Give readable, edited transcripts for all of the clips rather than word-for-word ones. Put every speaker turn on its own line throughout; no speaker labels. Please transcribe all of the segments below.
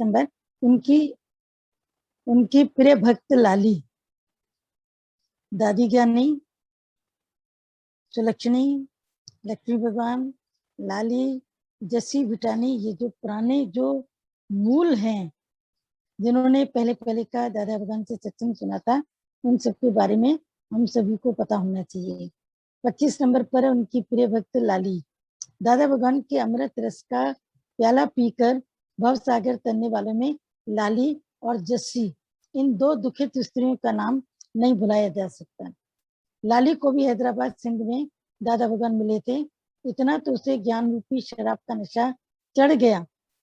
Number, उनकी उनकी प्रिय भक्त लाली, दादी ज्ञानी, सुलक्षणी, लक्ष्मी भगवान, लाली, जस्सी बिटानी, ये जो पुराने जो मूल हैं, जिन्होंने पहले पहले का दादा भगवान से सत्संग सुना था, उन सबके बारे में हम सभी को पता होना चाहिए। 25 नंबर पर उनकी प्रिय भक्त लाली, दादा भगवान के अमृत रस का प्याला पीकर भव सागर तैरने वालों में लाली और जस्सी, इन दो दुखित स्त्रियों का नाम नहीं भुलाया जा सकता। लाली को भी हैदराबाद सिंध में दादा भगवान मिले थे। इतना तो उसे ज्ञान रूपी शराब का नशा चढ़ गया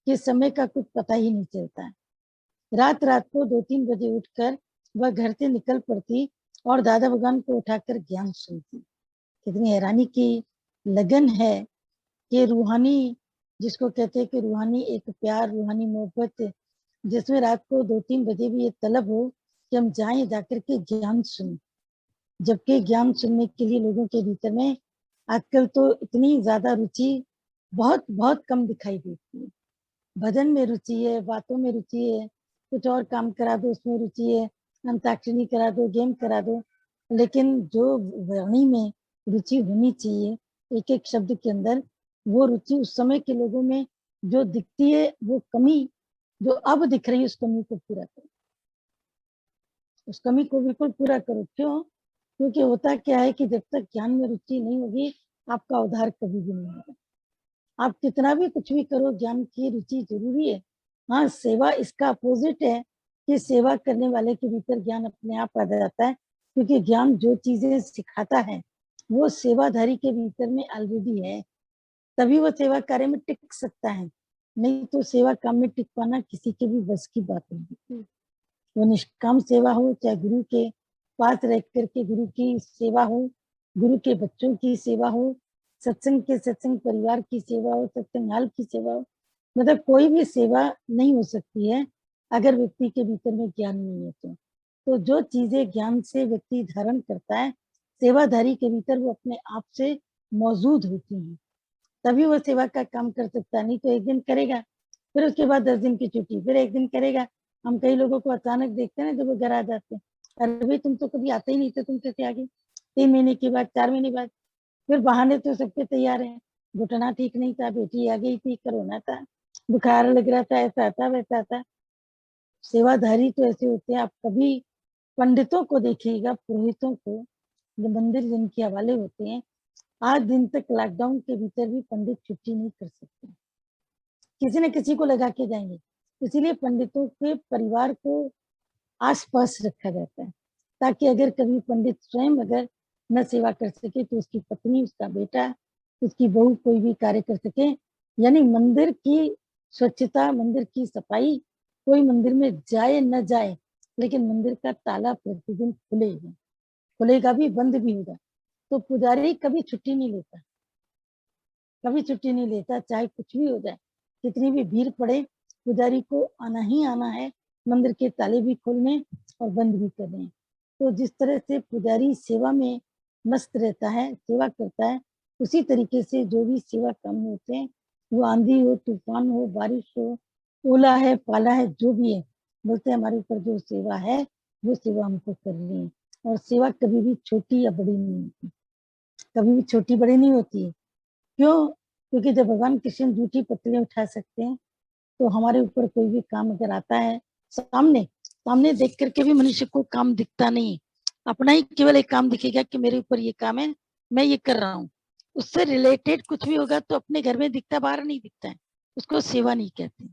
कि समय का कुछ पता ही नहीं चलता। रात रात को 2-3 बजे उठकर वह घर से निकल पड़ती और दादा भगवान को उठाकर ज्ञान सुनती। कितनी हैरानी की लगन है कि रूहानी, जिसको कहते हैं कि रूहानी एक प्यार, रूहानी मोहब्बत, जिसमें रात को 2-3 बजे भी ये तलब हो कि हम जाएं, जाकर के ज्ञान सुन। जबकि ज्ञान सुनने के लिए लोगों के भीतर में आजकल तो इतनी ज्यादा रुचि बहुत बहुत कम दिखाई देती है। भजन में रुचि है, बातों में रुचि है, कुछ और काम करा दो उसमें रुचि है, अंताक्षरी करा दो, गेम करा दो, लेकिन जो वाणी में रुचि होनी चाहिए एक एक शब्द के अंदर, वो रुचि उस समय के लोगों में जो दिखती है, वो कमी जो अब दिख रही है, उस कमी को पूरा करो, उस कमी को बिल्कुल पूरा करो। क्यों? क्योंकि होता क्या है कि जब तक ज्ञान में रुचि नहीं होगी, आपका उद्धार कभी भी नहीं होगा। आप कितना भी कुछ भी करो, ज्ञान की रुचि जरूरी है। हाँ, सेवा इसका अपोजिट है कि सेवा करने वाले के भीतर ज्ञान अपने आप आ जाता है, क्योंकि ज्ञान जो चीजें सिखाता है वो सेवाधारी के भीतर में ऑलरेडी है, तभी वो सेवा कार्य में टिक सकता है। नहीं तो सेवा काम में टिक पाना किसी के भी बस की बात नहीं। वो निष्काम सेवा हो, चाहे गुरु के पास रह करके गुरु की सेवा हो, गुरु के बच्चों की सेवा हो, सत्संग के सत्संग परिवार की सेवा हो, सत्संग हाल की सेवा हो, मतलब कोई भी सेवा नहीं हो सकती है अगर व्यक्ति के भीतर में ज्ञान नहीं है। तो जो चीजें ज्ञान से व्यक्ति धारण करता है, सेवाधारी के भीतर वो अपने आप से मौजूद होती हैं, तभी वो सेवा का काम कर सकता। नहीं तो एक दिन करेगा, फिर उसके बाद 10 दिन की छुट्टी, फिर एक दिन करेगा। हम कई लोगों को अचानक देखते हैं जब वो घर आ जाते हैं, अरे भाई तुम तो कभी आते ही नहीं थे, तुम कैसे आ गए? 3 महीने के बाद, 4 महीने बाद, फिर बहाने तो सबके तैयार हैं। घुटना ठीक नहीं था, बेटी आ गई थी, कोरोना था, बुखार लग रहा था, ऐसा था वैसा था। सेवाधारी तो ऐसे होते हैं। आप कभी पंडितों को देखिएगा, पुरोहितों को, जो मंदिर जिनके हवाले होते हैं, आज दिन तक लॉकडाउन के भीतर भी पंडित छुट्टी नहीं कर सकते, किसी न किसी को लगा के जाएंगे। इसीलिए पंडितों के परिवार को आसपास रखा जाता है, ताकि अगर कभी पंडित स्वयं अगर न सेवा कर सके तो उसकी पत्नी, उसका बेटा, उसकी बहू कोई भी कार्य कर सके। यानी मंदिर की स्वच्छता, मंदिर की सफाई, कोई मंदिर में जाए न जाए, लेकिन मंदिर का ताला प्रतिदिन खुलेगा, खुलेगा भी, बंद भी होगा। तो पुजारी कभी छुट्टी नहीं लेता, कभी छुट्टी नहीं लेता, चाहे कुछ भी हो जाए, कितनी भी भीड़ पड़े, पुजारी को आना ही आना है, मंदिर के ताले भी खोलने और बंद भी करने। तो जिस तरह से पुजारी सेवा में मस्त रहता है, सेवा करता है, उसी तरीके से जो भी सेवा काम होते हैं, वो आंधी हो, तूफान हो, बारिश हो, ओला है, पाला है, जो भी है, बोलते हैं हमारे ऊपर जो सेवा है वो सेवा हमको करनी है। और सेवा कभी भी छोटी या बड़ी नहीं होती, कभी भी छोटी बड़ी नहीं होती है। क्यों? क्योंकि जब भगवान कृष्ण झूठी पत्रियां उठा सकते हैं, तो हमारे ऊपर कोई भी काम अगर आता है, सामने सामने देख करके भी मनुष्य को काम दिखता नहीं, अपना ही केवल एक काम दिखेगा कि मेरे ऊपर ये काम है, मैं ये कर रहा हूँ। उससे रिलेटेड कुछ भी होगा तो अपने घर में दिखता, बाहर नहीं दिखता है, उसको सेवा नहीं कहते।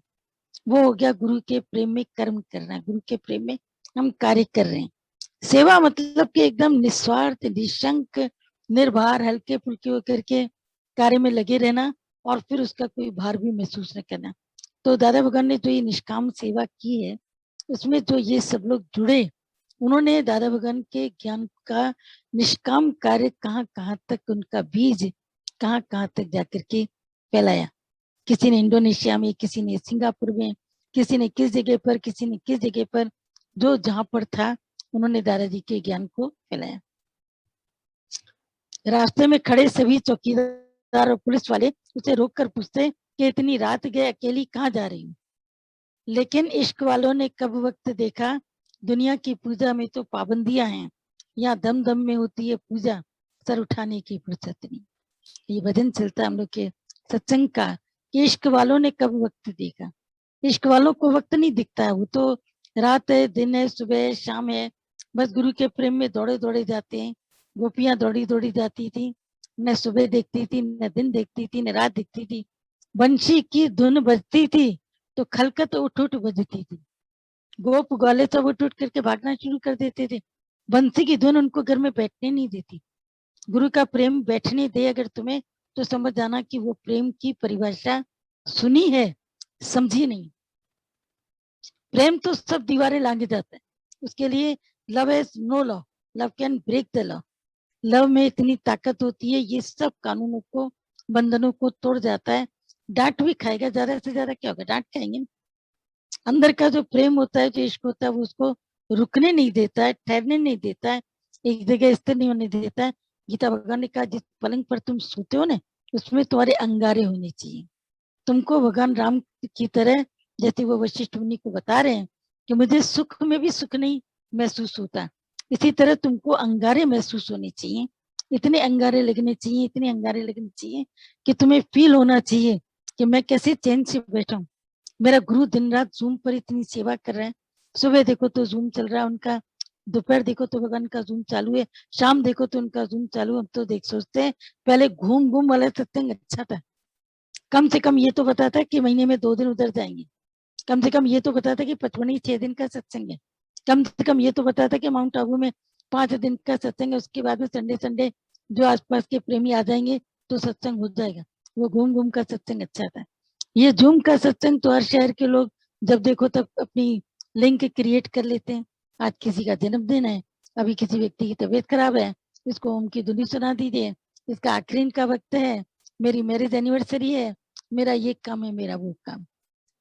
वो हो गया गुरु के प्रेम में कर्म करना है, गुरु के प्रेम में हम कार्य कर रहे हैं। सेवा मतलब कि एकदम निस्वार्थ, निशंक, निर्भर, हल्के फुल्के होकर के कार्य में लगे रहना, और फिर उसका कोई भार भी महसूस न करना। तो दादा भगवान ने जो ये निष्काम सेवा की है, उसमें जो ये सब लोग जुड़े, उन्होंने दादा भगवान के ज्ञान का निष्काम कार्य कहाँ कहाँ तक, उनका बीज कहाँ कहाँ तक जाकर के फैलाया। किसी ने इंडोनेशिया में, किसी ने सिंगापुर में, किसी ने किस जगह पर, किसी ने किस जगह पर, जो जहां पर था उन्होंने दादाजी के ज्ञान को फैलाया। रास्ते में खड़े सभी चौकीदार और पुलिस वाले उसे रोककर पूछते कि इतनी रात गए अकेली कहाँ जा रही हूँ? लेकिन इश्क वालों ने कब वक्त देखा, दुनिया की पूजा में तो पाबंदियां हैं, यहाँ दम दम में होती है पूजा, सर उठाने की फुर्सत नहीं। ये भजन चलता है हम लोग के सत्संग का कि इश्क वालों ने कब वक्त देखा। इश्क वालों को वक्त नहीं दिखता है, वो तो रात है, दिन है, सुबह है, शाम है, बस गुरु के प्रेम में दौड़े दौड़े जाते हैं। गोपियां दौड़ी दौड़ी जाती थी, न सुबह देखती थी, न दिन देखती थी, न रात दिखती थी। बंशी की धुन बजती थी तो खलकत उठ उठ बजती थी। गोप ग्वाले सब उठ उठ करके भागना शुरू कर देते थे। बंसी की धुन उनको घर में बैठने नहीं देती। गुरु का प्रेम बैठने दे अगर तुम्हें, तो समझ जाना कि वो प्रेम की परिभाषा सुनी है, समझी नहीं। प्रेम तो सब दीवारें लांगे जाता है उसके लिए। Love is no law, love can break the law. Love में इतनी ताकत होती है, ये सब कानूनों को, बंधनों को तोड़ जाता है। डांट भी खाएगा, ज्यादा से ज्यादा क्या होगा, डांट खाएंगे। अंदर का जो प्रेम होता है, जो इश्क होता है, वो उसको रुकने नहीं देता है, ठहरने नहीं देता है, एक जगह स्थिर नहीं होने देता है। गीता भगवान ने कहा, जिस पलंग पर तुम सोते हो ना, उसमें तुम्हारे अंगारे होने चाहिए। तुमको भगवान राम की तरह, जैसे वो वशिष्ठ मुनि को बता रहे हैं कि मुझे सुख में भी सुख नहीं महसूस होता, इसी तरह तुमको अंगारे महसूस होने चाहिए। इतने अंगारे लगने चाहिए, इतने अंगारे लगने चाहिए कि तुम्हें फील होना चाहिए कि मैं कैसे चैन से बैठा हूँ। मेरा गुरु दिन रात जूम पर इतनी सेवा कर रहे हैं। सुबह देखो तो जूम चल रहा है उनका, दोपहर देखो तो भगवान का जूम चालू है, शाम देखो तो उनका जूम चालू है। हम तो देख सोचते हैं पहले घूम घूम वाला सत्संग अच्छा था। कम से कम ये तो पता था कि महीने में 2 दिन उधर जाएंगे। कम से कम ये तो पता था कि 55 6 दिन का सत्संग है। कम से कम ये तो पता था कि माउंट आबू में 5 दिन का सत्संग है। उसके बाद में संडे संडे जो आसपास के प्रेमी आ जाएंगे तो सत्संग हो जाएगा। वो घूम घूम का सत्संग अच्छा था। ये जूम का सत्संग तो हर शहर के लोग जब देखो तब अपनी लिंक क्रिएट कर लेते हैं। आज किसी का जन्मदिन है, अभी किसी व्यक्ति की तबीयत खराब है, इसको ओम की धुनी सुना दीजिए, इसका आखिरी का वक्त है, मेरी मैरिज एनिवर्सरी है, मेरा ये काम है, मेरा वो काम।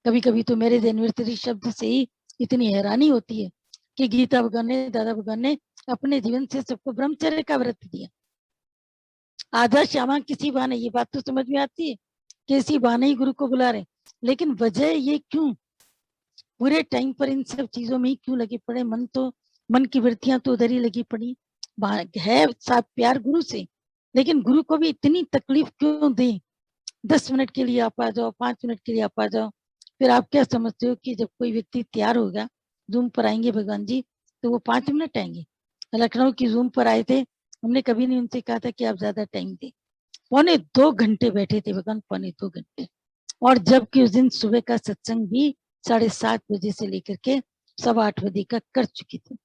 कभी कभी तो मैरिज एनिवर्सरी शब्द से ही इतनी हैरानी होती है कि गीता भगवान ने, दादा भगवान ने अपने जीवन से सबको ब्रह्मचर्य का व्रत दिया। आधा श्यामा किसी बहाने, ये बात तो समझ में आती है कि इसी बहाने ही गुरु को बुला रहे, लेकिन वजह ये क्यों पूरे टाइम पर इन सब चीजों में ही क्यों लगे पड़े। मन की वृत्तियां तो उधर ही लगी पड़ी। है साथ प्यार गुरु से, लेकिन गुरु को भी इतनी तकलीफ क्यों दे। 10 मिनट के लिए आप आ जाओ, 5 मिनट के लिए आप आ जाओ। फिर आप क्या समझते हो कि जब कोई व्यक्ति तैयार होगा, जूम पर आएंगे भगवान जी, तो वो 5 मिनट आएंगे। लखनऊ की जूम पर आए थे, हमने कभी नहीं उनसे कहा था कि आप ज्यादा टाइम दें। 2.25 घंटे बैठे थे भगवान, 2.25 घंटे। और जबकि उस दिन सुबह का सत्संग भी 7:30 बजे से लेकर के 8:15 बजे का कर चुके थे।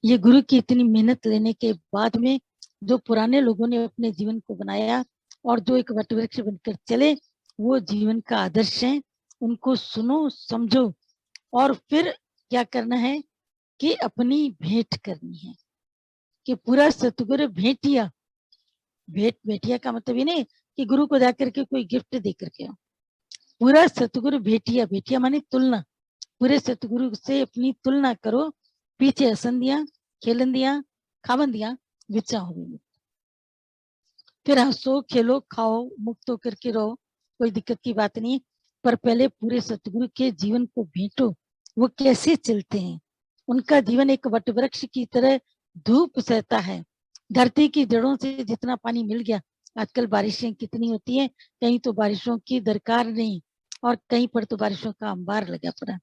ये गुरु की इतनी मेहनत लेने के बाद में जो पुराने लोगों ने अपने जीवन को बनाया और जो एक वटवृक्ष बनकर चले, वो जीवन का आदर्श है। उनको सुनो, समझो, और फिर क्या करना है कि अपनी भेंट करनी है। कि पूरा सतगुरु भेंटिया, भेंटिया का मतलब ये नहीं कि गुरु को जाकर के कोई गिफ्ट दे करके आओ। पूरा सतगुरु भेंटिया, भेंटिया माने तुलना। पूरे सतगुरु से अपनी तुलना करो। पीछे असंदियां, खेलंदियां, खावंदियां विचा हो। फिर हंसो, खेलो, खाओ, मुक्त होकर के रहो, कोई दिक्कत की बात नहीं। पर पहले पूरे सतगुरु के जीवन को भेंटो। वो कैसे चलते हैं, उनका जीवन एक वटवृक्ष की तरह धूप सहता है। धरती की जड़ों से जितना पानी मिल गया, आजकल बारिशें कितनी होती हैं, कहीं तो बारिशों की दरकार नहीं, और कहीं पर तो बारिशों का अंबार लगा पड़ा।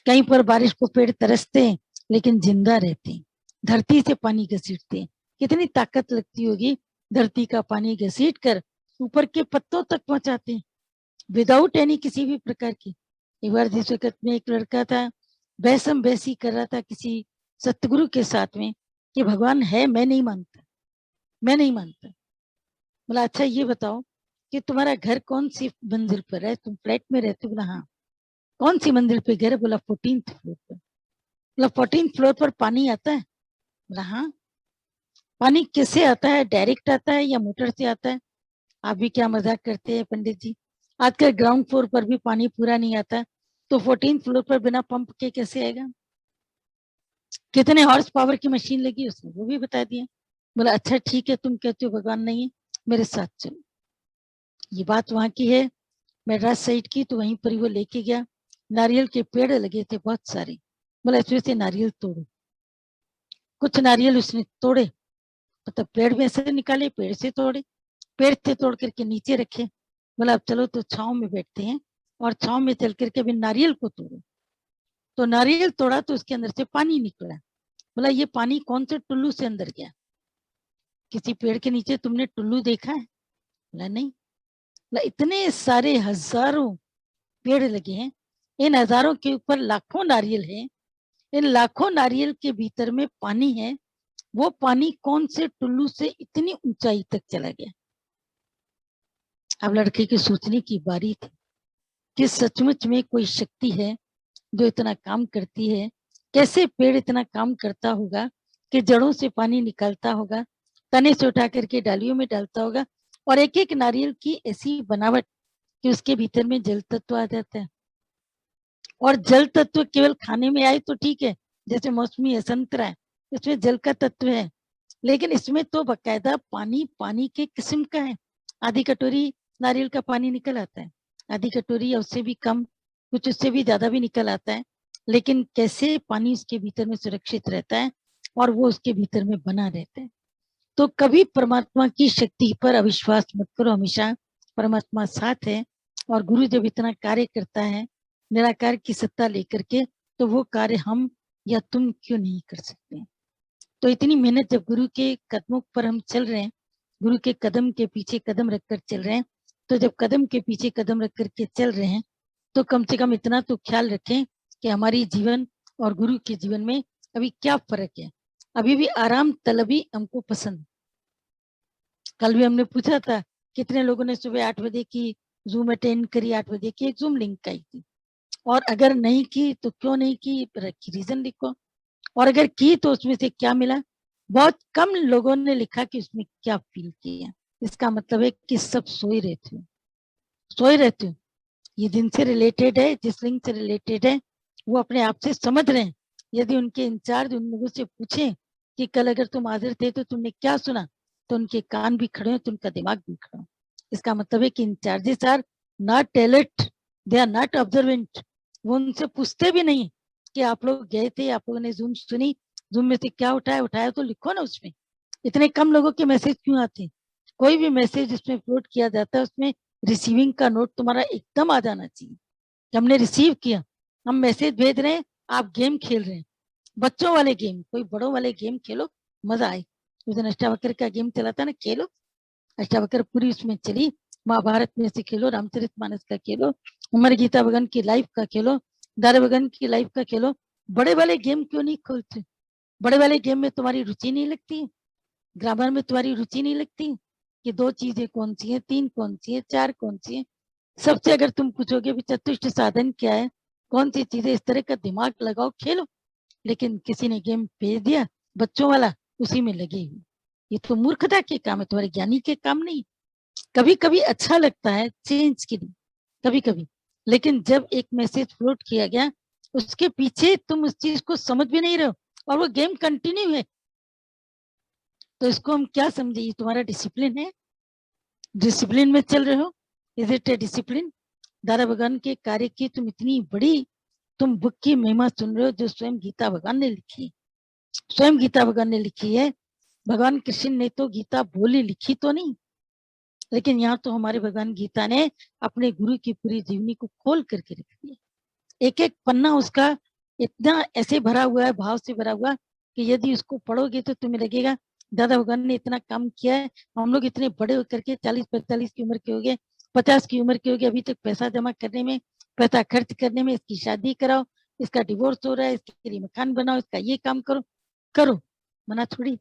कहीं पर बारिश को पेड़ तरसते हैं लेकिन जिंदा रहते हैं, धरती से पानी घसीटते हैं। कितनी ताकत लगती होगी, धरती का पानी घसीट कर ऊपर के पत्तों तक पहुंचाते हैं, विदाउट एनी किसी भी प्रकार की। एक बार जिस वक्त में एक लड़का था, बैसम बैसी कर रहा था किसी सतगुरु के साथ में कि भगवान है, मैं नहीं मानता, मैं नहीं मानता। बोला अच्छा ये बताओ कि तुम्हारा घर कौन सी मंजिल पर है, तुम फ्लैट में रहते हो? बोला हाँ। कौन सी मंजिल पे घर है? बोला 14th फ्लोर पर। बोला 14th फ्लोर पर पानी आता है? बोला हाँ। पानी किससे आता है, डायरेक्ट आता है या मोटर से आता है? आप भी क्या मजाक करते हैं पंडित जी, आजकल ग्राउंड फ्लोर पर भी पानी पूरा नहीं आता, तो 14th फ्लोर पर बिना पंप के कैसे आएगा? कितने हॉर्स पावर की मशीन लगी उसमें, वो भी बता दिया। बोला अच्छा ठीक है, तुम कहते हो भगवान नहीं है, मेरे साथ चलो। ये बात वहां की है, मेड्रास साइड की, तो वहीं पर वो लेके गया। नारियल के पेड़ लगे थे बहुत सारे, बोला इसमें से नारियल तोड़ो। कुछ नारियल उसने तोड़े, मतलब पेड़ में से निकाले, पेड़ से तोड़े, पेड़ से तोड़ करके नीचे रखे। बोला अब चलो तो छांव में बैठते हैं और छांव में चल करके अभी नारियल को तोड़ो। तो नारियल तोड़ा तो उसके अंदर से पानी निकला। बोला ये पानी कौन से टुल्लू से अंदर गया? किसी पेड़ के नीचे तुमने टुल्लू देखा है? बोला नहीं। बोला इतने सारे हजारों पेड़ लगे हैं, इन हजारों के ऊपर लाखों नारियल हैं, इन लाखों नारियल के भीतर में पानी है, वो पानी कौन से टुल्लू से इतनी ऊंचाई तक चला गया? अब लड़के के सोचने की बारी थी कि सचमुच में कोई शक्ति है जो इतना काम करती है। कैसे पेड़ इतना काम करता होगा कि जड़ों से पानी निकालता होगा, तने से उठा करके डालियों में डालता होगा, और एक एक नारियल की ऐसी बनावट कि उसके भीतर में जल तत्व आ जाता है। और जल तत्व केवल खाने में आए तो ठीक है, जैसे मौसमी है, संतरा है, इसमें जल का तत्व है, लेकिन इसमें तो बकायदा पानी पानी के किस्म का है। आधी कटोरी नारियल का पानी निकल आता है, आधी कटोरी या उससे भी कम, कुछ उससे भी ज्यादा भी निकल आता है, लेकिन कैसे पानी उसके भीतर में सुरक्षित रहता है और वो उसके भीतर में बना रहता है। तो कभी परमात्मा की शक्ति पर अविश्वास मत करो, हमेशा परमात्मा साथ है। और गुरु जब इतना कार्य करता है निराकार की सत्ता लेकर के, तो वो कार्य हम या तुम क्यों नहीं कर सकते? तो इतनी मेहनत जब गुरु के कदमों पर हम चल रहे हैं, गुरु के कदम के पीछे कदम रखकर चल रहे हैं, तो जब कदम के पीछे कदम रख करके चल रहे हैं, तो कम से कम इतना तो ख्याल रखें कि हमारी जीवन और गुरु के जीवन में अभी क्या फर्क है। अभी भी आराम तलबी हमको पसंद। कल भी हमने पूछा था कितने लोगों ने सुबह 8 बजे की जूम अटेंड करी, 8 बजे की एक जूम लिंक आई थी, और अगर नहीं की तो क्यों नहीं की, रीजन लिखो, और अगर की तो उसमें से क्या मिला। बहुत कम लोगों ने लिखा कि उसमें क्या फील किया। इसका मतलब है कि सब सोए रहते हो, सोए रहते हो। ये जिनसे रिलेटेड है, जिस लिंक से रिलेटेड है, वो अपने आप से समझ रहे हैं। यदि उनके इंचार्ज उन लोगों से पूछे कि कल अगर तुम हाजिर थे तो तुमने क्या सुना, तो उनके कान भी खड़े हो, तो उनका दिमाग भी खड़ा हो। इसका मतलब है कि incharges are not alert, they are not observant. वो उनसे पूछते भी नहीं कि आप लोग गए थे, आप लोगों ने जूम सुनी, जूम में से क्या उठाया, उठाया तो लिखो ना उसमें। इतने कम लोगों के मैसेज क्यों आते हैं? कोई भी मैसेज उसमें अपलोड किया जाता है, उसमें रिसीविंग का नोट तुम्हारा एकदम आ जाना चाहिए कि हमने रिसीव किया, हम मैसेज भेज रहे हैं, आप गेम खेल रहे हैं, बच्चों वाले गेम, कोई बड़ों वाले गेम खेलो, मजा आए। उस दिन अष्टावक्र का गेम चला था ना, खेलो, अष्टावक्र पूरी उसमें चली, महाभारत में से खेलो, रामचरितमानस का खेलो, उमर गीता भगवान की लाइफ का खेलो, दारा भगवान की लाइफ का खेलो। बड़े वाले गेम क्यों नहीं खोलते? बड़े वाले गेम में तुम्हारी रुचि नहीं लगती? ग्रामर में तुम्हारी रुचि नहीं लगती कि 2 चीजें कौन सी है, 3 कौन सी है, 4 कौन सी है? सबसे अगर तुम पूछोगे भी चतुष्ट साधन क्या है, कौन सी चीजें, इस तरह का दिमाग लगाओ, खेलो। लेकिन किसी ने गेम भेज दिया बच्चों वाला, उसी में लगे हुए। ये तो मूर्खता के काम है, तुम्हारे ज्ञानी के काम नहीं। कभी कभी अच्छा लगता है चेंज के लिए, कभी कभी, लेकिन जब एक मैसेज फ्लोट किया गया, उसके पीछे तुम उस चीज को समझ भी नहीं रहे हो और वो गेम कंटिन्यू है, तो इसको हम क्या समझे? ये तुम्हारा डिसिप्लिन है? डिसिप्लिन में चल रहे हो? Is it A discipline? दादा भगवान के कार्य की तुम इतनी बड़ी, तुम बुक की महिमा सुन रहे हो जो स्वयं गीता भगवान ने लिखी, स्वयं गीता भगवान ने लिखी है। भगवान कृष्ण ने तो गीता बोली, लिखी तो नहीं, लेकिन यहाँ तो हमारे भगवान गीता ने अपने गुरु की पूरी जीवनी को खोल करके रख दिया। एक एक पन्ना उसका इतना ऐसे भरा हुआ है, भाव से भरा हुआ, कि यदि उसको पढ़ोगे तो तुम्हें लगेगा दादा भगवान ने इतना काम किया है। हम लोग इतने बड़े होकर के 40-45 की उम्र के हो गए, 50 की उम्र के हो गए, अभी तक पैसा जमा करने में, पैसा खर्च करने में, इसकी शादी कराओ, इसका डिवोर्स हो रहा है, इसके लिए मकान बनाओ, इसका ये काम करो, करो, मना थोड़ी।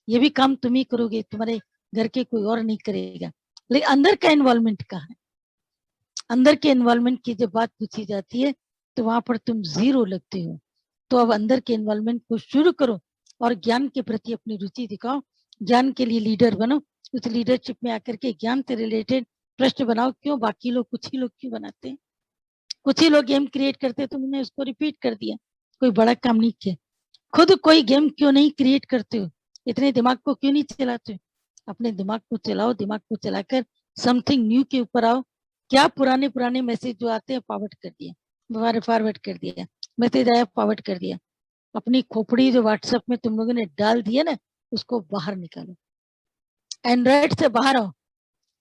ये भी काम तुम ही करोगे, तुम्हारे घर के कोई और नहीं करेगा। लेकिन अंदर का इन्वॉल्वमेंट कहाँ है? अंदर के इन्वॉल्वमेंट की जब बात पूछी जाती है तो वहां पर तुम जीरो लगते हो। तो अब अंदर के इन्वॉल्वमेंट को शुरू करो और ज्ञान के प्रति अपनी रुचि दिखाओ, ज्ञान के लिए लीडर बनो। उस लीडरशिप में आकर के ज्ञान से रिलेटेड प्रश्न बनाओ। क्यों बाकी लोग, कुछ ही लोग क्यों बनाते हैं? कुछ ही लोग गेम क्रिएट करते, तुमने उसको रिपीट कर दिया, कोई बड़ा काम नहीं किया। खुद कोई गेम क्यों नहीं क्रिएट करते हो? इतने दिमाग को क्यों नहीं चलाते हो? अपने दिमाग को चलाओ, दिमाग को चलाकर समथिंग न्यू के ऊपर आओ। क्या पुराने पुराने मैसेज जो आते हैं फॉरवर्ड कर दिए, फॉरवर्ड कर दिया, मैसेज आया फॉरवर्ड कर दिया। अपनी खोपड़ी जो व्हाट्सएप में तुम लोगों ने डाल दिया ना, उसको बाहर निकालो। एंड्रॉइड से बाहर आओ,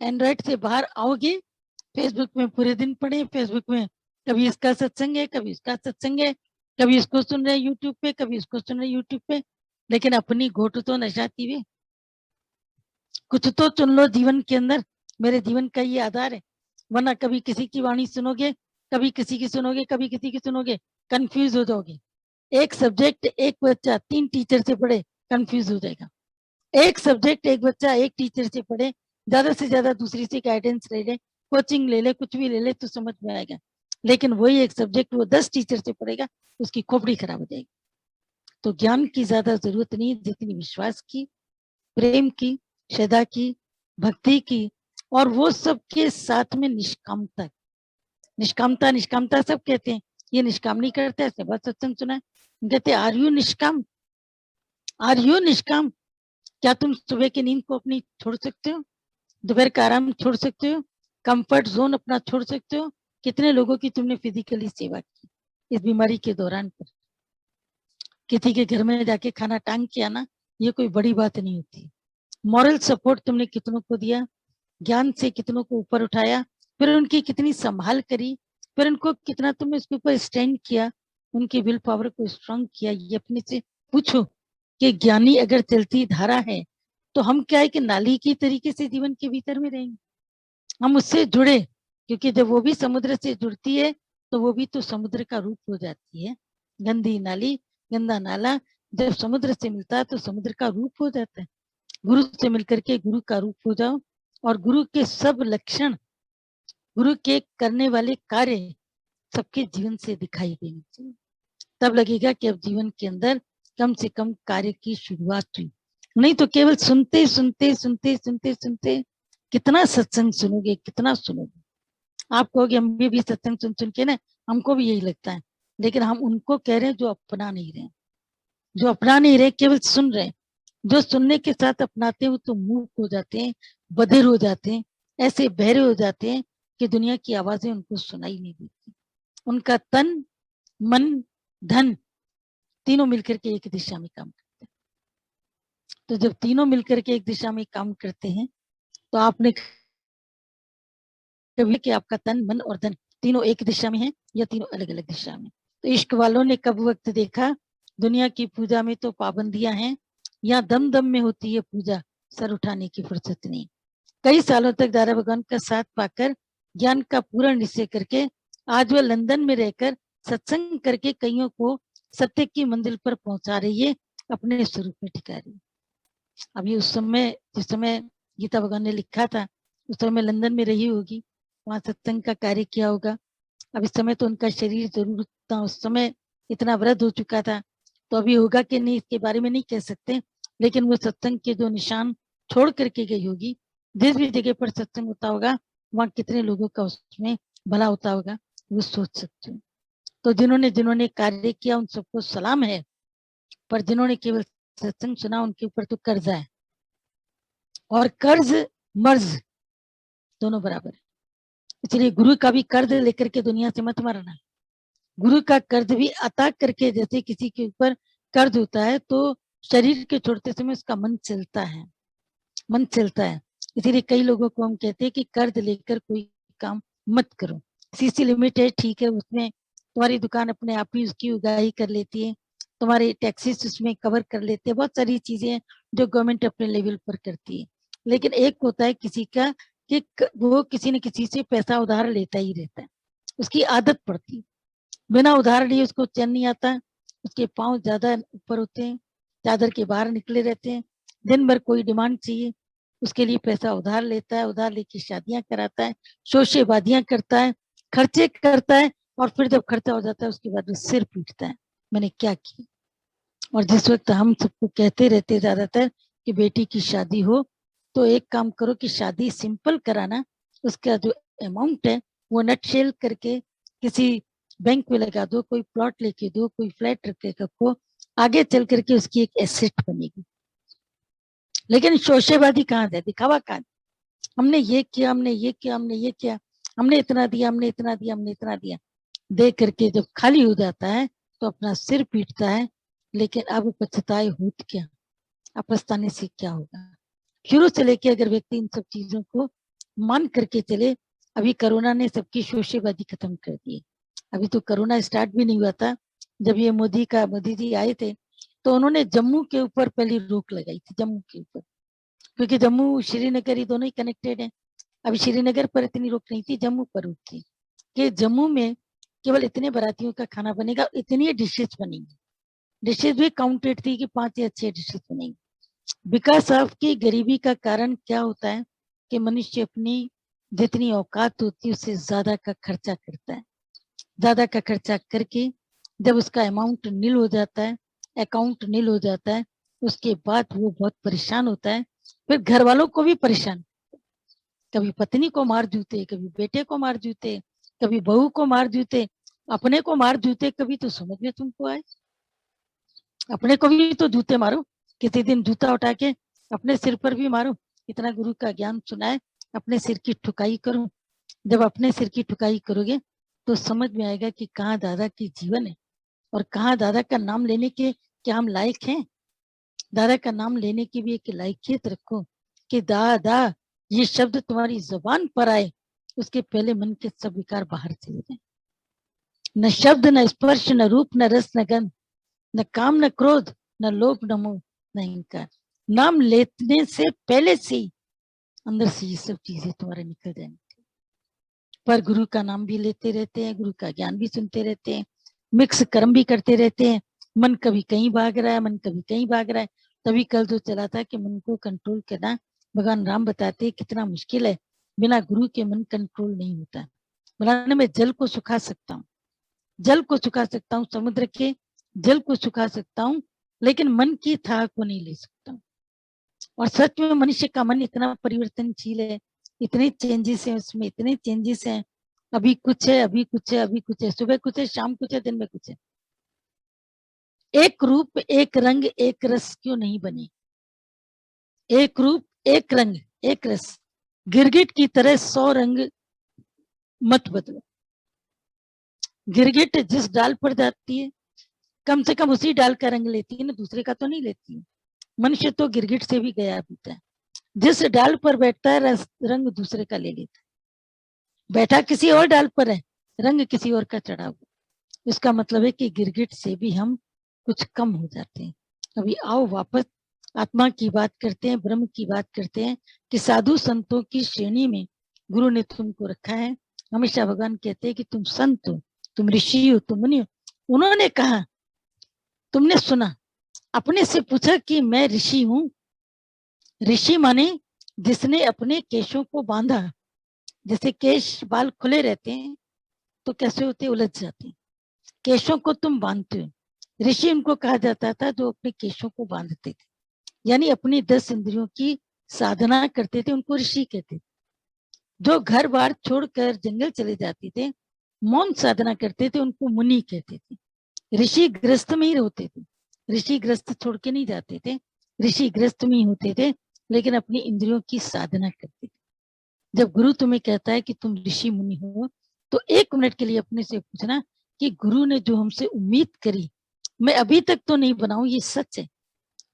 एंड्रॉइड से बाहर आओगे, फेसबुक में पूरे दिन पड़े, फेसबुक में कभी इसका सत्संग है, कभी इसका सत्संग है, कभी इसको सुन रहे यूट्यूब पे, कभी इसको सुन रहे यूट्यूब पे, लेकिन अपनी घोट तो नशाती हुए। कुछ तो चुन लो जीवन के अंदर, मेरे जीवन का ये आधार है, वरना कभी किसी की वाणी सुनोगे, कभी किसी की सुनोगे, कभी किसी की सुनोगे, कंफ्यूज हो जाओगे। एक सब्जेक्ट एक बच्चा 3 टीचर से पढ़े, कंफ्यूज हो जाएगा। एक सब्जेक्ट एक बच्चा एक टीचर से पढ़े, ज्यादा से ज्यादा दूसरी से गाइडेंस ले ले, कोचिंग ले ले, कुछ भी ले ले तो समझ में आएगा। लेकिन वही एक सब्जेक्ट वो 10 टीचर से पढ़ेगा, उसकी खोपड़ी खराब हो जाएगी। तो ज्ञान की ज्यादा जरूरत नहीं, जितनी विश्वास की, प्रेम की, श्रद्धा की, भक्ति की, और वो सबके साथ में निष्कामता। निष्कामता निष्कामता सब कहते हैं, ये निष्काम नहीं करते, ऐसे बहुत सत्संग सुना है, कहते आर यू निष्काम, आर यू निष्काम। क्या तुम सुबह की नींद को अपनी छोड़ सकते हो, दोपहर का आराम छोड़ सकते हो, कंफर्ट जोन अपना छोड़ सकते हो? कितने लोगों की तुमने फिजिकली सेवा की इस बीमारी के दौरान पर? किसी के घर में जाके खाना टांग के आना, ये कोई बड़ी बात नहीं होती। मॉरल सपोर्ट तुमने कितनों को दिया, ज्ञान से कितनों को ऊपर उठाया, फिर उनकी कितनी संभाल करी, फिर उनको कितना तुमने उसके ऊपर स्टैंड किया, उनकी विल पावर को स्ट्रांग किया। ये अपने से पूछो कि ज्ञानी अगर चलती धारा है, तो हम क्या है कि नाली की तरीके से जीवन के भीतर में रहेंगे, हम उससे जुड़े, क्योंकि जब वो भी समुद्र से जुड़ती है तो वो भी तो समुद्र का रूप हो जाती है। गंदी नाली, गंदा नाला जब समुद्र से मिलता है तो समुद्र का रूप हो जाता है। गुरु से मिलकर के गुरु का रूप हो जाओ, और गुरु के सब लक्षण, गुरु के करने वाले कार्य सबके जीवन से दिखाई देने चाहिए। तब लगेगा कि अब जीवन के अंदर कम से कम कार्य की शुरुआत हुई। नहीं तो केवल सुनते सुनते सुनते सुनते सुनते कितना सत्संग सुनोगे, कितना सुनोगे। आप कहोगे हम भी सत्संग सुन सुन के ना, हमको भी यही लगता है, लेकिन हम उनको कह रहे हैं जो अपना नहीं रहे, जो अपना नहीं रहे, केवल सुन रहे। जो सुनने के साथ अपनाते हैं वो तो मूर्ख हो जाते हैं, बधिर हो जाते हैं, ऐसे बहरे हो जाते हैं कि दुनिया की आवाजें उनको सुनाई नहीं देती। उनका तन, मन, धन तीनों मिलकर के एक दिशा में काम करते हैं। तो जब तीनों मिलकर के एक दिशा में काम करते हैं, तो आपने कभी कि आपका तन, मन और धन तीनों एक दिशा में है या तीनों अलग अलग दिशा में? तो इश्क वालों ने कब वक्त देखा, दुनिया की पूजा में तो पाबंदियां हैं, या दम दम में होती है पूजा, सर उठाने की फुर्सत नहीं। कई सालों तक दादा भगवान का साथ पाकर, ज्ञान का पूरा निश्चय करके, आज वह लंदन में रहकर सत्संग करके कईयों को सत्य की मंजिल पर पहुंचा रही है, अपने स्वरूप में टिका रही है। अभी उस समय, जिस समय गीता भगवान ने लिखा था, उस समय लंदन में रही होगी, वहां सत्संग का कार्य किया होगा। अब इस समय तो उनका शरीर जरूर था, उस समय इतना वृद्ध हो चुका था, तो अभी होगा कि नहीं इसके बारे में नहीं कह सकते, लेकिन वो सत्संग के जो निशान छोड़ करके गई होगी, जिस भी जगह पर सत्संग होता होगा वहां कितने लोगों का उसमें भला होता होगा, वो सोच सकते हो। तो जिन्होंने जिन्होंने कार्य किया उन सबको सलाम है, पर जिन्होंने केवल सत्संग सुना उनके ऊपर तो कर्जा है, और कर्ज मर्ज दोनों बराबर है। इसलिए गुरु का भी कर्ज लेकर के दुनिया से मत मरना। गुरु का कर्ज भी अता करके, जैसे किसी के ऊपर कर्ज होता है तो शरीर के छोड़ते समय उसका मन चलता है, मन चलता है। इसीलिए कई लोगों को हम कहते हैं कि कर्ज लेकर कोई काम मत करो। सीसी लिमिट है, ठीक है, उसमें तुम्हारी दुकान अपने आप ही उसकी उगाही कर लेती है, तुम्हारे टैक्सेस उसमें कवर कर लेते हैं, बहुत सारी चीजें हैं जो गवर्नमेंट अपने लेवल पर करती है। लेकिन एक होता है किसी का कि वो किसी न किसी से पैसा उधार लेता ही रहता है, उसकी आदत पड़ती है, बिना उधार लिए उसको चैन नहीं आता, उसके पांव ज्यादा ऊपर होते हैं, चादर के बाहर निकले रहते हैं, दिन भर कोई डिमांड चाहिए, उसके लिए पैसा उधार लेता है, उधार लेके शादियां कराता है, शोशेबादियां करता है, खर्चे करता है, और फिर जब खर्चा हो जाता है उसके बाद वो सिर पीटता है, मैंने क्या किया। और जिस वक्त हम सबको कहते रहते ज्यादातर कि बेटी की शादी हो, तो एक काम करो कि शादी सिंपल कराना, उसका जो अमाउंट है वो नट शेल करके किसी बैंक में लगा दो, कोई प्लॉट लेके दो, कोई फ्लैट रख के रखो, आगे चल करके उसकी एक एसेट बनेगी। लेकिन शोशेबाजी कहाँ है, दिखावा कहाँ? हमने ये किया, हमने ये किया, हमने ये किया, हमने इतना दिया, हमने इतना दिया, हमने इतना दिया। दे करके जब खाली हो जाता है तो अपना सिर पीटता है, लेकिन अब पछताए होत क्या, अब पछताने से क्या होगा। शुरू से लेके अगर व्यक्ति इन सब चीजों को मान करके चले, अभी कोरोना ने सबकी शोशेबाजी खत्म कर दी। अभी तो कोरोना स्टार्ट भी नहीं हुआ था, जब ये मोदी जी आए थे तो उन्होंने जम्मू के ऊपर पहली रोक लगाई थी, जम्मू के ऊपर, क्योंकि जम्मू श्रीनगर ये दोनों ही कनेक्टेड है। अभी श्रीनगर पर इतनी रोक नहीं थी, जम्मू पर रोक थी कि जम्मू में केवल इतने बारातियों का खाना बनेगा, इतनी डिशेज बनेंगी। डिशेज भी काउंटेड थी कि 5 या 6 डिशेज बनेंगी। विकास ऑफ की गरीबी का कारण क्या होता है कि मनुष्य अपनी जितनी औकात होती है उससे ज्यादा का खर्चा करता है। ज्यादा का खर्चा करके जब उसका अमाउंट नील हो जाता है, अकाउंट नील हो जाता है, उसके बाद वो बहुत परेशान होता है, फिर घर वालों को भी परेशान, कभी पत्नी को मार जूते, कभी बेटे को मार जूते, कभी बहू को मार जूते, अपने को मार जूते। कभी तो समझ में तुमको आए, अपने को भी तो जूते मारो, किसी दिन जूता उठा के अपने सिर पर भी मारो। इतना गुरु का ज्ञान सुना है, अपने सिर की ठुकाई करो। जब अपने सिर की ठुकाई करोगे तो समझ में आएगा कि कहाँ दादा की जीवन है और कहाँ दादा का नाम लेने के क्या हम लायक हैं। दादा का नाम लेने की भी एक लायकियत रखो कि दादा ये शब्द तुम्हारी जुबान पर आए, उसके पहले मन के सब विकार बाहर चले जाए। न शब्द, न स्पर्श, न रूप, न रस, न गंध, न काम, न क्रोध, न लोभ, न मोह, न अहंकार। नाम लेने से पहले से ही अंदर से ये सब चीजें तुम्हारे निकल जाएंगी। पर गुरु का नाम भी लेते रहते हैं, गुरु का ज्ञान भी सुनते रहते हैं, मिक्स कर्म भी करते रहते हैं। मन कभी कहीं भाग रहा है, मन कभी कहीं भाग रहा है। तभी कल जो चला था कि मन को कंट्रोल करना, भगवान राम बताते कितना मुश्किल है, बिना गुरु के मन कंट्रोल नहीं होता। बनाने में जल को सुखा सकता हूँ, जल को सुखा सकता हूँ, समुद्र के जल को सुखा सकता हूँ, लेकिन मन की था को नहीं ले सकता हूँ। और सच में मनुष्य का मन इतना परिवर्तनशील है, इतने चेंजेस हैं उसमें, इतने चेंजेस हैं। अभी कुछ है, अभी कुछ है, अभी कुछ है, सुबह कुछ है, शाम कुछ है, दिन में कुछ है। एक रूप, एक रंग, एक रस क्यों नहीं बने। एक रूप, एक रंग, एक रस। गिरगिट की तरह 100 रंग मत बदलो। गिरगिट जिस डाल पर जाती है कम से कम उसी डाल का रंग लेती है ना, दूसरे का तो नहीं लेती है। मनुष्य तो गिरगिट से भी गया बीता है, जिस डाल पर बैठता है रंग दूसरे का ले लेता है। बैठा किसी और डाल पर है, रंग किसी और का चढ़ा हुआ। इसका मतलब है कि गिरगिट से भी हम कुछ कम हो जाते हैं। अभी आओ वापस आत्मा की बात करते हैं, ब्रह्म की बात करते हैं कि साधु संतों की श्रेणी में गुरु ने तुमको रखा है। हमेशा भगवान कहते हैं कि तुम संत हो, तुम ऋषि हो, तुम मुनि हो। उन्होंने कहा, तुमने सुना, अपने से पूछा कि मैं ऋषि हूं। ऋषि माने जिसने अपने केशों को बांधा। जैसे केश बाल खुले रहते हैं तो कैसे होते, उलझ जाते हैं। केशों को तुम बांधते हो। ऋषि उनको कहा जाता था जो अपने केशों को बांधते थे, यानी अपनी 10 इंद्रियों की साधना करते थे, उनको ऋषि कहते थे। जो घर बार छोड़कर जंगल चले जाते थे, मौन साधना करते थे, उनको मुनि कहते थे। ऋषि ग्रस्त में ही होते थे, ऋषि ग्रस्त छोड़ के नहीं जाते थे, ऋषि ग्रस्त में ही होते थे, लेकिन अपनी इंद्रियों की साधना करते थे। जब गुरु तुम्हें कहता है कि तुम ऋषि मुनि हो, तो 1 मिनट के लिए अपने से पूछना कि गुरु ने जो हमसे उम्मीद करी, मैं अभी तक तो नहीं बनाऊं, ये सच है,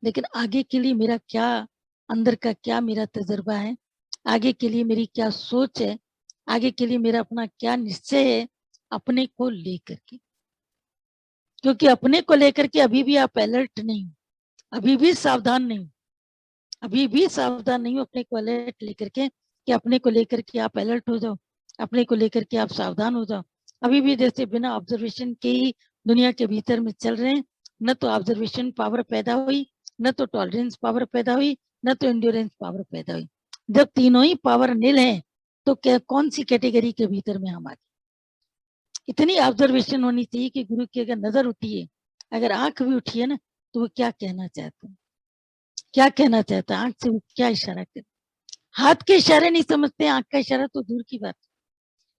लेकिन आगे के लिए मेरा क्या, अंदर का क्या मेरा तजर्बा है, आगे के लिए मेरी क्या सोच है, आगे के लिए मेरा अपना क्या निश्चय है अपने को लेकर के। क्योंकि अपने को लेकर के अभी भी आप अलर्ट नहीं हो, अभी भी सावधान नहीं हो, अभी भी सावधान नहीं हो अपने को अलर्ट लेकर के, कि अपने को लेकर के आप अलर्ट हो जाओ, अपने को लेकर के आप सावधान हो जाओ। अभी भी जैसे बिना ऑब्जर्वेशन के ही दुनिया के भीतर में चल रहे हैं। न तो ऑब्जर्वेशन पावर पैदा हुई, न तो टॉलरेंस पावर पैदा हुई, न तो एंड्योरेंस पावर पैदा हुई। जब तीनों ही पावर नील है तो क्या, कौन सी कैटेगरी के भीतर में हम आगे। इतनी ऑब्जर्वेशन होनी चाहिए कि गुरु की अगर नजर उठी है, अगर आंख भी उठी है ना, तो वो क्या कहना चाहते हैं, क्या कहना चाहता है, आंख से वो क्या इशारा कर। हाथ के इशारे नहीं समझते, आंख का इशारा तो दूर की बात,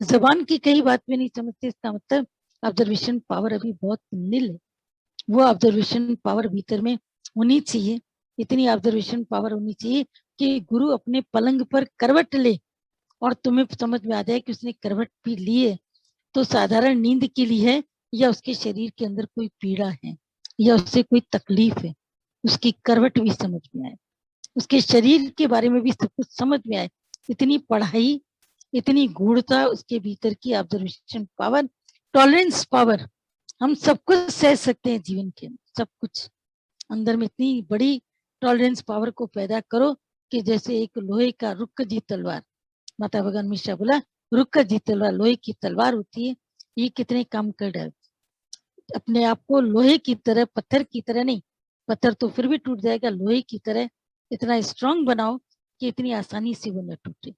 जबान की कई बात भी नहीं समझते। इसका मतलब ऑब्जर्वेशन पावर अभी बहुत नील है। वो ऑब्जर्वेशन पावर भीतर में होनी चाहिए, इतनी ऑब्जर्वेशन पावर होनी चाहिए कि गुरु अपने पलंग पर करवट ले और तुम्हें समझ में आ जाए कि उसने करवट भी ली है, तो साधारण नींद के लिए है या उसके शरीर के अंदर कोई पीड़ा है या उससे कोई तकलीफ है, उसकी करवट भी समझ में आए, उसके शरीर के बारे में भी सब कुछ समझ में आए। इतनी पढ़ाई, इतनी गूढ़ता उसके भीतर की ऑब्जर्वेशन पावर, टॉलरेंस पावर, हम सब कुछ सह सकते हैं जीवन के अंदर, सब कुछ अंदर में इतनी बड़ी टॉलरेंस पावर को पैदा करो कि जैसे एक लोहे का रुक्क जी तलवार, माता भगवान मिश्रा बोला रुक्क जी तलवार लोहे की तलवार होती है, ये कितने काम कर डालती। अपने आप को लोहे की तरह, पत्थर की तरह नहीं, पत्थर तो फिर भी टूट जाएगा, लोहे की तरह इतना स्ट्रांग बनाओ कि इतनी आसानी से वो न टूटे।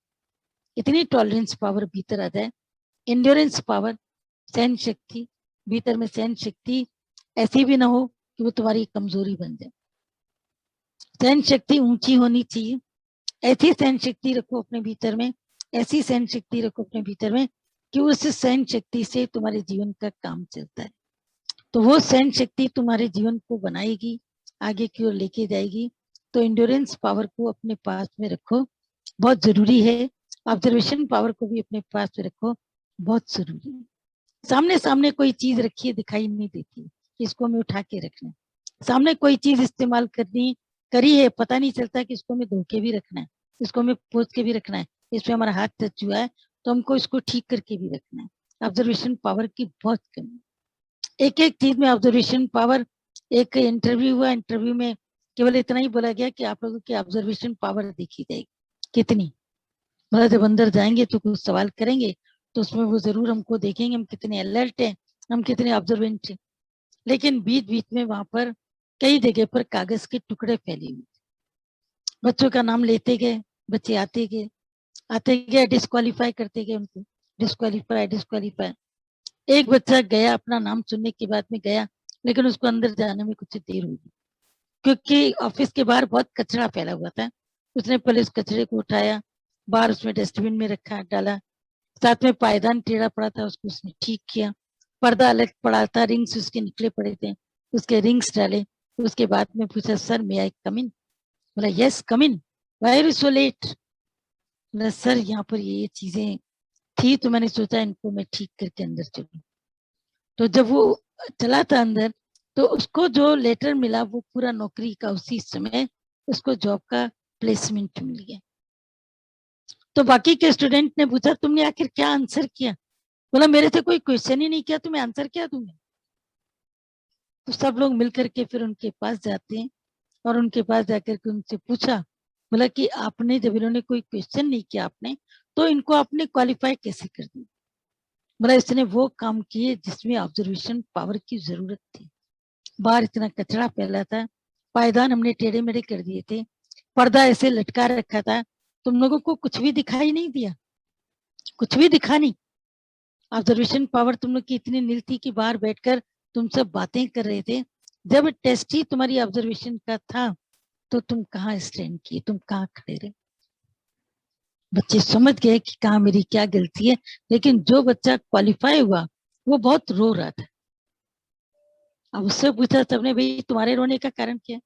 इतनी टॉलरेंस पावर भीतर आ जाए, एंड्योरेंस पावर, सहन शक्ति, भीतर में सहन शक्ति ऐसी भी ना हो कि वो तुम्हारी कमजोरी बन जाए। सहन शक्ति ऊंची होनी चाहिए, ऐसी सहन शक्ति रखो अपने भीतर में, ऐसी सहन शक्ति रखो अपने भीतर में कि उस सहन शक्ति से तुम्हारे जीवन का काम चलता है। तो वो सहन शक्ति तुम्हारे जीवन को बनाएगी, आगे की ओर लेके जाएगी। तो इंड्योरेंस पावर को अपने पास में रखो, बहुत जरूरी है। ऑब्जर्वेशन पावर को भी अपने पास में रखो, बहुत जरूरी है। सामने सामने कोई चीज रखी है, दिखाई नहीं देती, इसको हमें उठा के रखना है। सामने कोई चीज इस्तेमाल करी है, पता नहीं चलता कि इसको हमें धो के भी रखना है, इसको हमें पोंछ के भी रखना है, इसमें हमारा हाथ टच हुआ है तो हमको इसको ठीक करके भी रखना है। ऑब्जर्वेशन पावर की बहुत कमी, एक एक चीज में ऑब्जर्वेशन पावर। एक इंटरव्यू हुआ, इंटरव्यू में केवल इतना ही बोला गया कि आप लोगों की ऑब्जर्वेशन पावर देखी जाएगी कितनी। मतलब जब अंदर जाएंगे तो कुछ सवाल करेंगे तो उसमें वो जरूर हमको देखेंगे हम कितने अलर्ट हैं, हम कितने ऑब्जर्वेंट हैं। लेकिन बीच बीच में वहां पर कई जगह पर कागज के टुकड़े फैले हुए, बच्चों का नाम लेते गए, बच्चे आते गए डिस्क्वालीफाई करते गए उनको, डिस्क्वालीफाई डिस्क्वालीफाई। एक बच्चा गया, अपना नाम सुनने के बाद में गया, लेकिन उसको अंदर जाने में कुछ देर होगी क्योंकि ऑफिस के बाहर बहुत कचरा फैला हुआ था। उसने पहले उस कचरे को उठाया, बाहर उसमें डस्टबिन में रखा, डाला। साथ में पायदान टेढ़ा पड़ा था, उसको उसने ठीक किया। पर्दा अलग पड़ा था, रिंग्स उसके निकले पड़े थे, उसके रिंग्स डाले। उसके बाद में पूछा, sir may I come in? बोला yes come in, why are you so late? बोला सर यहाँ पर ये चीजें थी तो मैंने सोचा इनको मैं ठीक करके अंदर चलूं। तो जब वो चला था अंदर तो उसको जो लेटर मिला वो पूरा नौकरी का, उसी समय उसको जॉब का प्लेसमेंट मिल गया। तो बाकी के स्टूडेंट ने पूछा तुमने आखिर क्या आंसर किया? बोला मेरे से कोई क्वेश्चन ही नहीं किया, तुम्हें आंसर किया तुमने? तो सब लोग मिलकर के फिर उनके पास जाते हैं और उनके पास जाकर के उनसे पूछा, बोला कि आपने जब इन्होंने कोई क्वेश्चन नहीं किया आपने, तो इनको आपने क्वालिफाई कैसे कर दिया? बोला इसने वो काम किए जिसमें ऑब्जर्वेशन पावर की जरूरत थी। बाहर इतना कचरा फैला था, पायदान हमने टेढ़े मेढ़े कर दिए थे, पर्दा ऐसे लटका रखा था, तुम लोगों को कुछ भी दिखाई नहीं दिया, कुछ भी दिखा नहीं। ऑब्जर्वेशन पावर तुम लोग की इतनी नील थी कि बाहर बैठकर तुम सब बातें कर रहे थे। जब टेस्ट ही तुम्हारी ऑब्जर्वेशन का था तो तुम कहाँ स्टैंड किए, तुम कहाँ खड़े रहे? बच्चे समझ गए कि कहाँ मेरी क्या गलती है। लेकिन जो बच्चा क्वालिफाई हुआ वो बहुत रो रहा था। अब उससे पूछा सबने, भाई तुम्हारे रोने का कारण क्या है?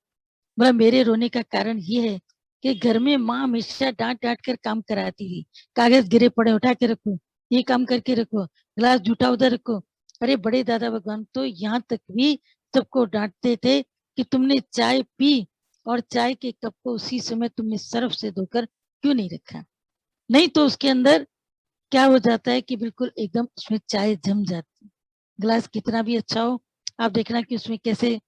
बोला मेरे रोने का कारण ये है कि घर में माँ हमेशा डांट डांट कर काम कराती थी, कागज गिरे पड़े उठा के रखो, ये काम करके रखो, गिलास जूठा उधर रखो। अरे बड़े दादा भगवान तो यहाँ तक भी सबको डांटते थे कि तुमने चाय पी और चाय के कप को उसी समय तुमने सर्फ से धोकर क्यों नहीं रखा? नहीं तो उसके अंदर क्या हो जाता है कि बिल्कुल एकदम उसमें चाय जम जाती है। गिलास कितना भी अच्छा हो, आप देखना कि उसमें कैसे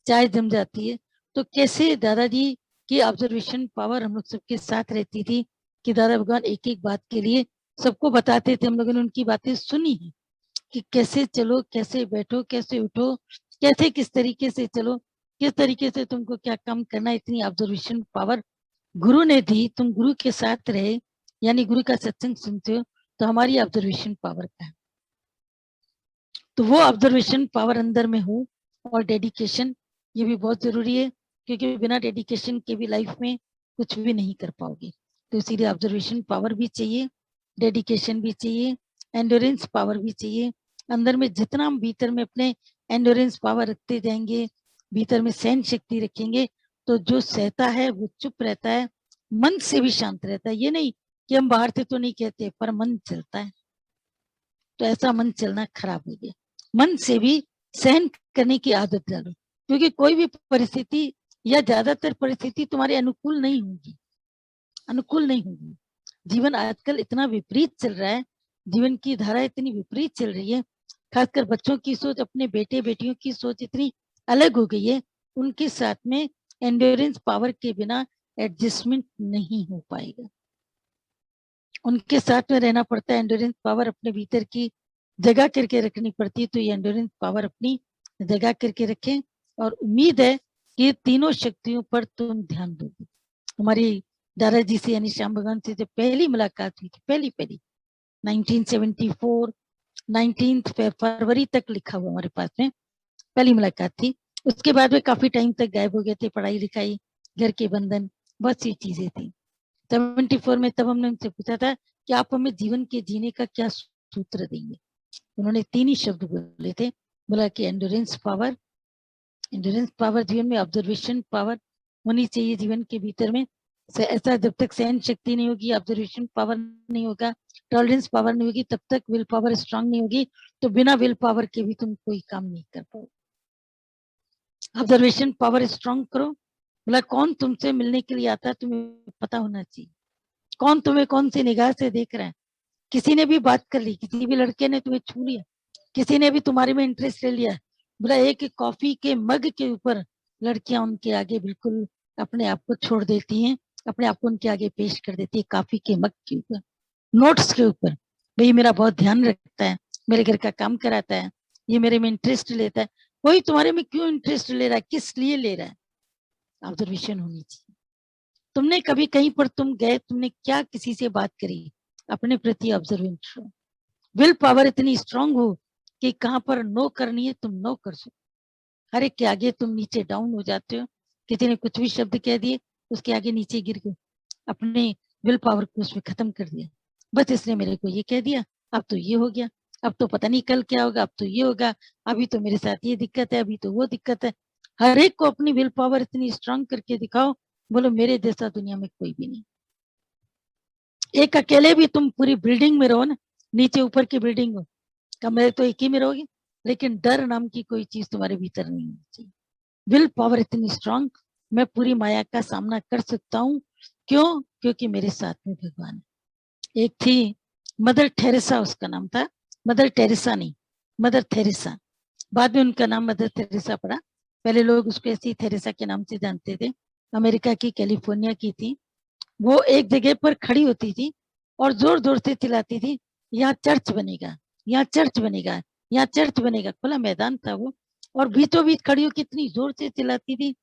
चाय जम जाती है। तो कैसे दादाजी की ऑब्जर्वेशन पावर हम लोग सबके साथ रहती थी कि दादा भगवान एक एक बात के लिए सबको बताते थे। हम लोगों ने उनकी बातें सुनी है कि कैसे चलो, कैसे बैठो, कैसे उठो, कैसे किस तरीके से चलो, किस तरीके से तुमको क्या काम करना। इतनी ऑब्जर्वेशन पावर गुरु ने दी, तुम गुरु के साथ रहे, यानी गुरु का सत्संग सुनते हो तो हमारी ऑब्जर्वेशन पावर का है। तो वो ऑब्जर्वेशन पावर अंदर में हो और डेडिकेशन, ये भी बहुत जरूरी है क्योंकि बिना डेडिकेशन के भी लाइफ में कुछ भी नहीं कर पाओगे। तो इसीलिए ऑब्जर्वेशन पावर भी चाहिए, डेडिकेशन भी चाहिए, एंडोरेंस पावर भी चाहिए। अंदर में जितना हम भीतर में अपने एंडोरेंस पावर रखते जाएंगे, भीतर में सहन शक्ति रखेंगे, तो जो सहता है वो चुप रहता है, मन से भी शांत रहता है। ये नहीं कि हम बाहर से तो नहीं कहते पर मन चलता है। तो ऐसा मन चलना खराब हो गया। मन से भी सहन करने की आदत डालो, क्योंकि कोई भी परिस्थिति या ज्यादातर परिस्थिति तुम्हारे अनुकूल नहीं होगी, अनुकूल नहीं होगी। जीवन आजकल इतना विपरीत चल रहा है, जीवन की धारा इतनी विपरीत चल रही है, खासकर बच्चों की सोच, अपने बेटे बेटियों की सोच इतनी अलग हो गई है, उनके साथ में एंड्योरेंस पावर के बिना एडजस्टमेंट नहीं हो पाएगा। उनके साथ में रहना पड़ता है, एंड्योरेंस पावर अपने भीतर की जगह करके रखनी पड़ती है। तो ये एंड्योरेंस पावर अपनी जगह करके रखें, और उम्मीद है कि तीनों शक्तियों पर तुम ध्यान दोगे। हमारी दादाजी से यानी श्याम भगवान से जब पहली मुलाकात हुई थी, पहली 1974 19 फरवरी तक लिखा हुआ हमारे पास में, पहली मुलाकात थी। उसके बाद वे काफी टाइम तक गायब हो गए थे, पढ़ाई लिखाई, घर के बंधन, बहुत सी चीजें थी। 74 में तब हमने उनसे पूछा था कि आप हमें जीवन के जीने का क्या सूत्र देंगे। उन्होंने 3 ही शब्द बोले थे, बोला कि एंड्योरेंस पावर, एंड्योरेंस पावर जीवन में, ऑब्जर्वेशन पावर होनी चाहिए जीवन के भीतर में। ऐसा जब तक सहन शक्ति नहीं होगी, ऑब्जर्वेशन पावर नहीं होगा, टॉलरेंस पावर नहीं होगी, तब तक विल पावर स्ट्रांग नहीं होगी। तो बिना विल पावर के भी तुम कोई काम नहीं कर पाओगे। ऑब्जर्वेशन पावर स्ट्रांग करो, बोला कौन तुमसे मिलने के लिए आता है तुम्हें पता होना चाहिए, कौन तुम्हें कौन सी निगाह से देख रहा है। किसी ने भी बात कर ली, किसी भी लड़के ने तुम्हें छू लिया, किसी ने भी तुम्हारे में इंटरेस्ट ले लिया, बोला एक कॉफी के मग के ऊपर लड़कियां उनके आगे बिल्कुल अपने आप को छोड़ देती हैं, अपने आप को उनके आगे पेश कर देती है, कॉफी के मग के ऊपर, नोट्स के ऊपर। भाई मेरा बहुत ध्यान रखता है, मेरे घर का काम कराता है, ये मेरे में इंटरेस्ट लेता है। कोई तुम्हारे में क्यों इंटरेस्ट ले रहा है, किस लिए ले रहा है, ऑब्जर्वेशन होनी चाहिए। तुमने कभी कहीं पर तुम गए, तुमने क्या किसी से बात करी, अपने प्रति ऑब्जर्वेंट हो। विल पावर इतनी स्ट्रांग हो कि कहां पर नो करनी है तुम नो कर सको। हर एक के आगे तुम नीचे डाउन हो जाते हो, किसी ने कुछ भी शब्द कह दिए उसके आगे नीचे गिर गए, अपने विल पावर को उसमें खत्म कर दिया। बस इसने मेरे को ये कह दिया, अब तो ये हो गया, अब तो पता नहीं कल क्या होगा, अब तो ये होगा, अभी तो मेरे साथ ये दिक्कत है, अभी तो वो दिक्कत है। हर एक को अपनी विल पावर इतनी स्ट्रांग करके दिखाओ, बोलो मेरे जैसा दुनिया में कोई भी नहीं। एक अकेले भी तुम पूरी बिल्डिंग में रहो ना, नीचे ऊपर की बिल्डिंग हो, कमरे तो एक ही में रहोगे, लेकिन डर नाम की कोई चीज तुम्हारे भीतर नहीं होनी चाहिए। विल पावर इतनी स्ट्रांग, मैं पूरी माया का सामना कर सकता हूँ। क्यों? क्योंकि मेरे साथ में भगवान है। एक थी मदर टेरेसा, उसका नाम था, मदर टेरेसा नहीं, मदर थेरेसा। बाद में उनका नाम मदर थेरेसा पड़ा, पहले लोग उसको ऐसी थेरेसा के नाम से जानते थे। अमेरिका की कैलिफोर्निया की थी। वो एक जगह पर खड़ी होती थी और जोर जोर से चिल्लाती थी, यहाँ चर्च बनेगा, यहाँ चर्च बनेगा, यहाँ चर्च बनेगा। खुला मैदान था वो, और बीचों बीच खड़ी हो कितनी जोर से चिल्लाती थी।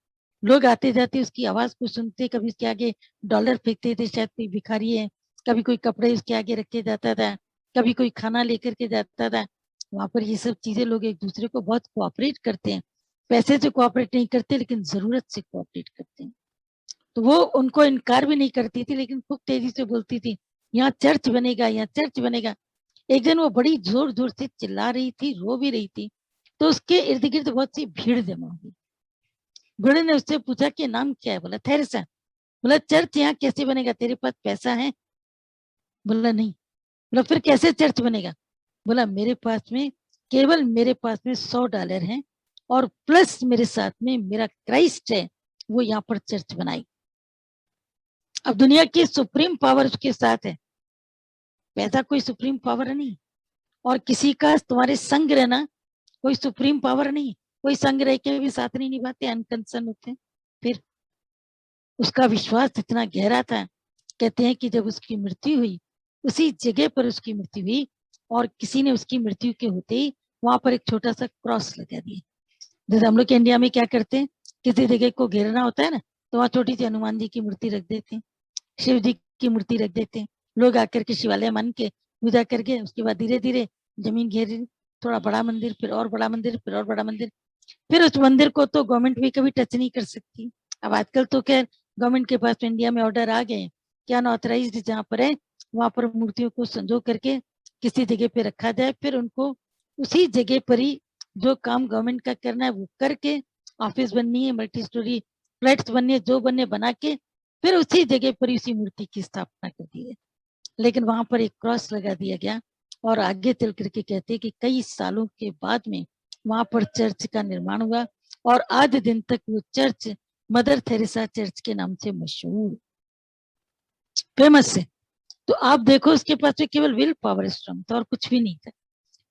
लोग आते जाते उसकी आवाज को सुनते, कभी उसके आगे डॉलर फेंकते थे, शायद कोई भिखारी है, कभी कोई कपड़े उसके आगे रख के जाता था, कभी कोई खाना लेकर के जाता था। वहां पर ये सब चीजें, लोग एक दूसरे को बहुत कोऑपरेट करते हैं, पैसे से कोऑपरेट नहीं करते लेकिन जरूरत से कोऑपरेट करते हैं। तो वो उनको इनकार भी नहीं करती थी, लेकिन खूब तेजी से बोलती थी, यहाँ चर्च बनेगा, यहाँ चर्च बनेगा। एक दिन वो बड़ी जोर जोर से चिल्ला रही थी, रो भी रही थी, तो उसके इर्द गिर्द बहुत सी भीड़ जमा हुई। घोड़े ने उससे पूछा कि नाम क्या है, बोला थेरेसा। बोला चर्च यहाँ कैसे बनेगा, तेरे पास पैसा है? बोला नहीं। बोला फिर कैसे चर्च बनेगा? बोला मेरे पास में, केवल मेरे पास में $100 है, और प्लस मेरे साथ में मेरा क्राइस्ट है, वो यहाँ पर चर्च बनाई। अब दुनिया की सुप्रीम पावर उसके साथ है, पैसा कोई सुप्रीम पावर नहीं, और किसी का तुम्हारे संग रहना कोई सुप्रीम पावर नहीं। कोई संग रह के भी साथ नहीं निभाते, अनकंसर्न होते हैं। फिर उसका विश्वास इतना गहरा था, कहते हैं कि जब उसकी मृत्यु हुई, उसी जगह पर उसकी मृत्यु हुई, और किसी ने उसकी मृत्यु के होते ही वहां पर एक छोटा सा क्रॉस लगा दिया। जैसे हम लोग के इंडिया में क्या करते हैं, किसी जगह को घेरना होता है ना, तो वहां छोटी सी हनुमान जी की मूर्ति रख देते हैं, शिव जी की मूर्ति रख देते हैं। लोग आकर के शिवालय मान के पूजा करके उसके बाद धीरे धीरे जमीन घेर, थोड़ा बड़ा मंदिर, फिर और बड़ा मंदिर, फिर और बड़ा मंदिर। फिर उस मंदिर को तो गवर्नमेंट भी कभी टच नहीं कर सकती। अब आजकल तो खैर गवर्नमेंट के पास इंडिया में ऑर्डर आ गए, क्या अनऑथराइज्ड जहाँ पर है वहां पर मूर्तियों को संजो करके किसी जगह पे रखा जाए, फिर उनको उसी जगह पर ही जो काम गवर्नमेंट का करना है वो करके, ऑफिस बननी है, मल्टी स्टोरी फ्लैट्स बननी है, जो बनने बना के फिर उसी जगह पर उसी मूर्ति की स्थापना कर दी है। लेकिन वहां पर एक क्रॉस लगा दिया गया, और आगे चल करके कहते हैं कि कई सालों के बाद में वहां पर चर्च का निर्माण हुआ और आज दिन तक वो चर्च मदर थेरेसा चर्च के नाम से मशहूर फेमस है। तो आप देखो उसके पास में केवल विल पावर स्ट्रांग था और कुछ भी नहीं था।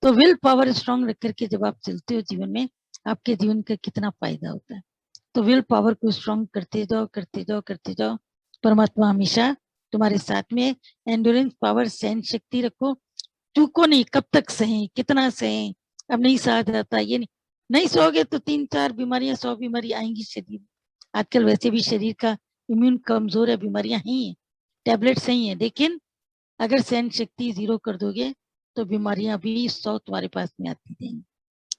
तो विल पावर स्ट्रांग रख करके जब आप चलते हो जीवन में, आपके जीवन का कितना फायदा होता है। तो विल पावर को स्ट्रांग करते जाओ करते जाओ करते जाओ, परमात्मा हमेशा तुम्हारे साथ में। एंड्योरेंस पावर, सहन शक्ति रखो, चूको नहीं, कब तक सहें, कितना सहें, अब नहीं सहा जाता, ये नहीं सोओगे तो 3-4 बीमारियां, 100 बीमारी आएंगी शरीर। आजकल वैसे भी शरीर का इम्यून कमजोर है, बीमारियां ही है, टैबलेट सही है, लेकिन अगर सहन शक्ति 0 कर दोगे तो बीमारियां भी 100 तुम्हारे पास में आती रहेंगी।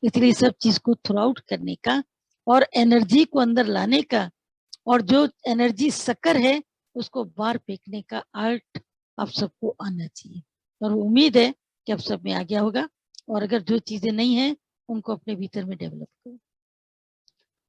इसलिए सब चीज को थ्रू आउट करने का और एनर्जी को अंदर लाने का, और जो एनर्जी शक्कर है उसको बाहर फेंकने का आर्ट आप सबको आना चाहिए। और उम्मीद है कि आप सब में आ गया होगा। और अगर जो चीजें नहीं है उनको अपने भीतर में डेवलप करो।